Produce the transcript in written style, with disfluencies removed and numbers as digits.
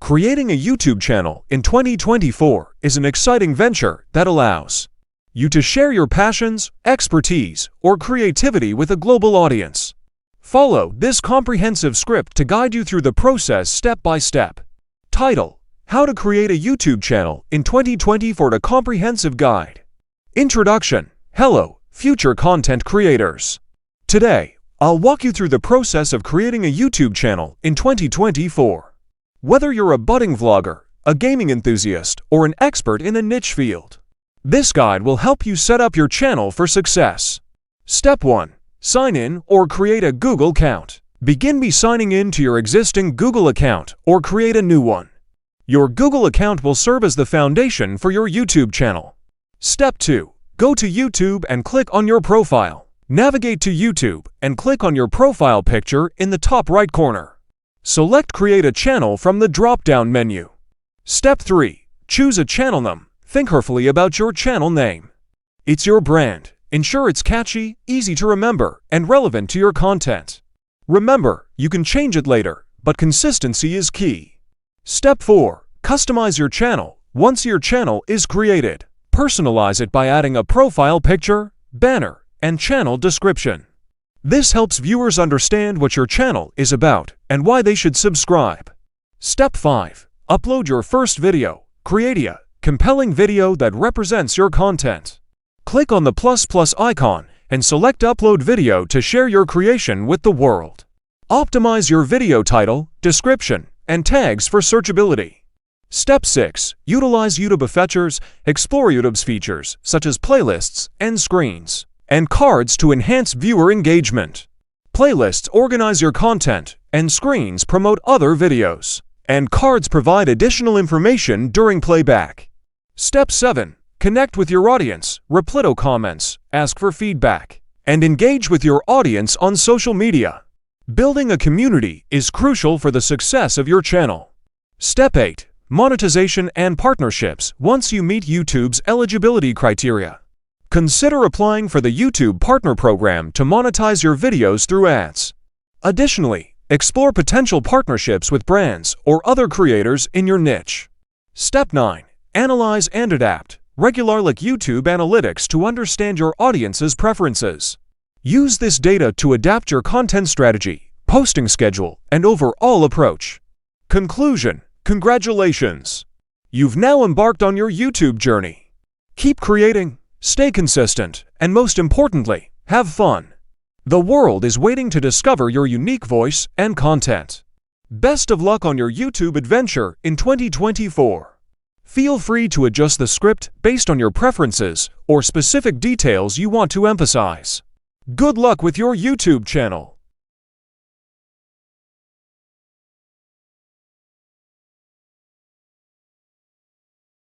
Creating a YouTube channel in 2024 is an exciting venture that allows you to share your passions, expertise, or creativity with a global audience. Follow this comprehensive script to guide you through the process step by step. Title: How to Create a YouTube Channel in 2024, a comprehensive guide. Introduction. Hello, future content creators. Today, I'll walk you through the process of creating a YouTube channel in 2024. Whether you're a budding vlogger, a gaming enthusiast, or an expert in a niche field, this guide will help you set up your channel for success. Step 1. Sign in or create a Google account. Begin by signing in to your existing Google account or create a new one. Your Google account will serve as the foundation for your YouTube channel. Step 2. Go to YouTube and click on your profile. Navigate to YouTube and click on your profile picture in the top right corner. Select Create a Channel from the drop-down menu. Step 3. Choose a channel name. Think carefully about your channel name. It's your brand. Ensure it's catchy, easy to remember, and relevant to your content. Remember, you can change it later, but consistency is key. Step 4. Customize your channel. Once your channel is created, personalize it by adding a profile picture, banner, and channel description. This helps viewers understand what your channel is about and why they should subscribe. Step 5. Upload your first video. Create a compelling video that represents your content. Click on the plus icon and select Upload Video to share your creation with the world. Optimize your video title, description, and tags for searchability. Step 6. Utilize YouTube features. Explore YouTube's features such as playlists, end screens, and cards to enhance viewer engagement. Playlists organize your content, and screens promote other videos, and cards provide additional information during playback. Step 7. Connect with your audience. Reply to comments, ask for feedback, and engage with your audience on social media. Building a community is crucial for the success of your channel. Step 8. Monetization and partnerships. Once you meet YouTube's eligibility criteria, consider applying for the YouTube Partner Program to monetize your videos through ads. Additionally, explore potential partnerships with brands or other creators in your niche. Step 9. Analyze and adapt. Regularly YouTube analytics to understand your audience's preferences. Use this data to adapt your content strategy, posting schedule, and overall approach. Conclusion. Congratulations! You've now embarked on your YouTube journey. Keep creating, stay consistent, and most importantly, have fun. The world is waiting to discover your unique voice and content. Best of luck on your YouTube adventure in 2024. Feel free to adjust the script based on your preferences or specific details you want to emphasize. Good luck with your YouTube channel!